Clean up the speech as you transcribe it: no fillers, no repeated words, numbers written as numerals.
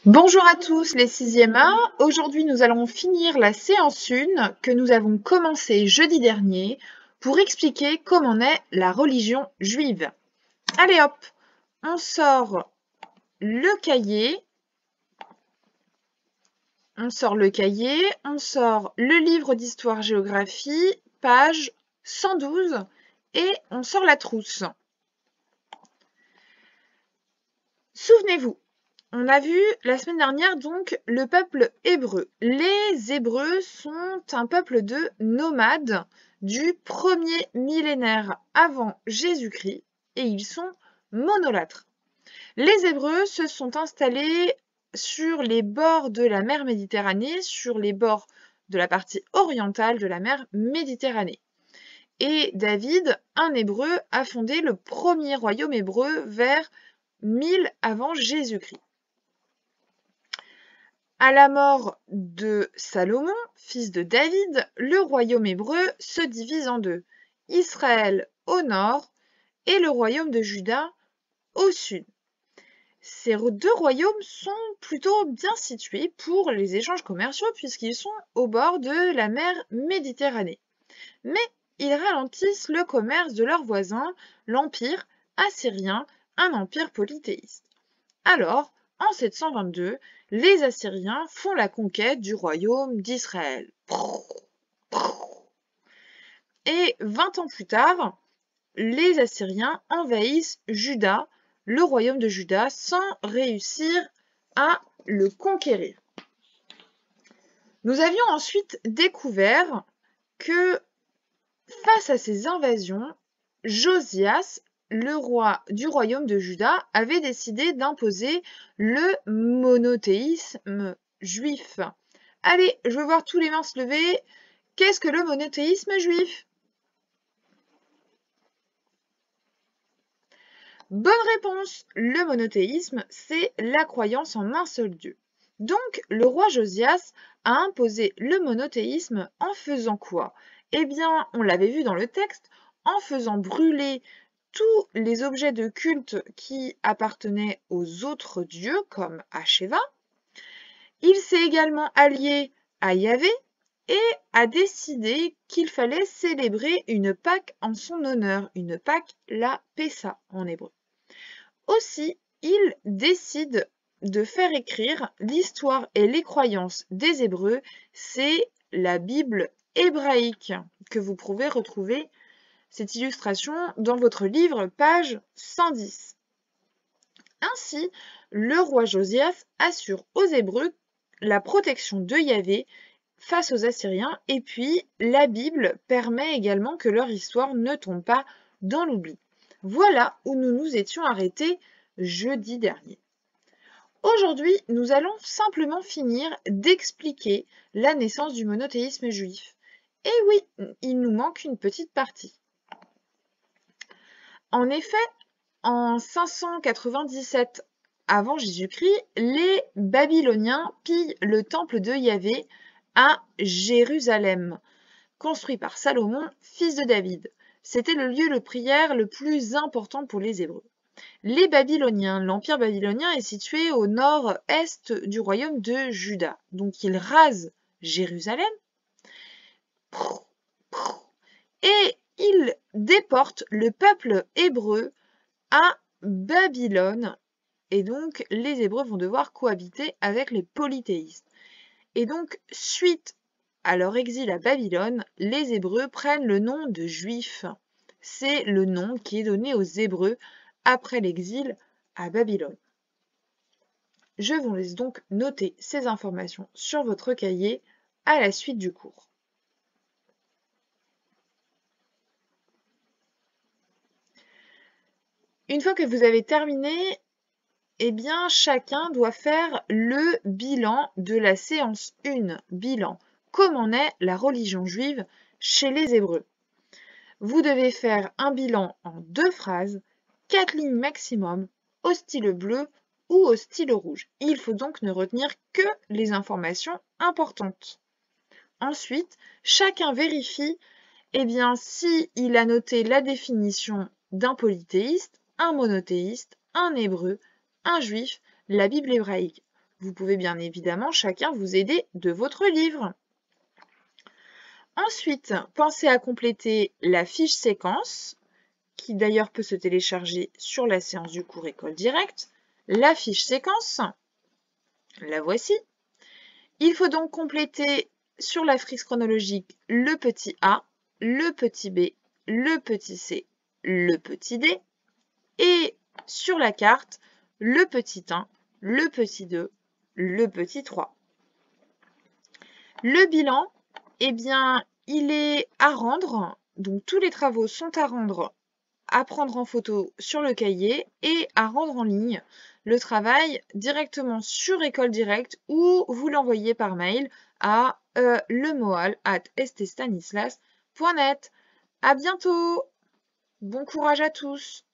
Bonjour à tous les 6e A. Aujourd'hui, nous allons finir la séance 1 que nous avons commencée jeudi dernier pour expliquer comment naît la religion juive. Allez hop, on sort le cahier. On sort le livre d'histoire-géographie, page 112, et on sort la trousse. Souvenez-vous, on a vu la semaine dernière donc le peuple hébreu. Les Hébreux sont un peuple de nomades du premier millénaire avant Jésus-Christ et ils sont monolâtres. Les Hébreux se sont installés sur les bords de la mer Méditerranée, sur les bords de la partie orientale de la mer Méditerranée. Et David, un Hébreu, a fondé le premier royaume hébreu vers 1000 avant Jésus-Christ. À la mort de Salomon, fils de David, le royaume hébreu se divise en deux, Israël au nord et le royaume de Juda au sud. Ces deux royaumes sont plutôt bien situés pour les échanges commerciaux puisqu'ils sont au bord de la mer Méditerranée. Mais ils ralentissent le commerce de leurs voisins, l'empire assyrien, un empire polythéiste. Alors, en 722, les Assyriens font la conquête du royaume d'Israël. Et 20 ans plus tard, les Assyriens envahissent Juda, le royaume de Juda, sans réussir à le conquérir. Nous avions ensuite découvert que face à ces invasions, Josias, le roi du royaume de Juda, avait décidé d'imposer le monothéisme juif. Allez, je veux voir tous les mains se lever. Qu'est-ce que le monothéisme juif? Bonne réponse! Le monothéisme, c'est la croyance en un seul Dieu. Donc, le roi Josias a imposé le monothéisme en faisant quoi? Eh bien, on l'avait vu dans le texte, en faisant brûler tous les objets de culte qui appartenaient aux autres dieux, comme Asheva. Il s'est également allié à Yahvé et a décidé qu'il fallait célébrer une Pâque en son honneur, une Pâque, la Pessa en hébreu. Aussi, il décide de faire écrire l'histoire et les croyances des Hébreux, c'est la Bible hébraïque que vous pouvez retrouver cette illustration dans votre livre, page 110. Ainsi, le roi Josias assure aux Hébreux la protection de Yahvé face aux Assyriens et puis la Bible permet également que leur histoire ne tombe pas dans l'oubli. Voilà où nous nous étions arrêtés jeudi dernier. Aujourd'hui, nous allons simplement finir d'expliquer la naissance du monothéisme juif. Et oui, il nous manque une petite partie. En effet, en 597 avant Jésus-Christ, les Babyloniens pillent le temple de Yahvé à Jérusalem, construit par Salomon, fils de David. C'était le lieu de prière le plus important pour les Hébreux. Les Babyloniens, l'empire babylonien est situé au nord-est du royaume de Juda. Donc ils rasent Jérusalem et ils déportent le peuple hébreu à Babylone. Et donc les Hébreux vont devoir cohabiter avec les polythéistes. Et donc, suite à leur exil à Babylone, les Hébreux prennent le nom de Juifs. C'est le nom qui est donné aux Hébreux après l'exil à Babylone. Je vous laisse donc noter ces informations sur votre cahier à la suite du cours. Une fois que vous avez terminé, eh bien, chacun doit faire le bilan de la séance 1. Bilan. Comment naît la religion juive chez les Hébreux? Vous devez faire un bilan en 2 phrases, 4 lignes maximum, au stylo bleu ou au stylo rouge. Il faut donc ne retenir que les informations importantes. Ensuite, chacun vérifie s'il a noté la définition d'un polythéiste, un monothéiste, un hébreu, un juif, la Bible hébraïque. Vous pouvez bien évidemment chacun vous aider de votre livre. Ensuite, pensez à compléter la fiche séquence, qui d'ailleurs peut se télécharger sur la séance du cours École Directe. La fiche séquence, la voici. Il faut donc compléter sur la frise chronologique le petit a, le petit b, le petit c, le petit d, et sur la carte, le petit 1, le petit 2, le petit 3. Le bilan, eh bien, il est à rendre, donc tous les travaux sont à rendre, à prendre en photo sur le cahier et à rendre en ligne le travail directement sur École Directe ou vous l'envoyez par mail à lemoal@ststanislas.net. À bientôt! Bon courage à tous!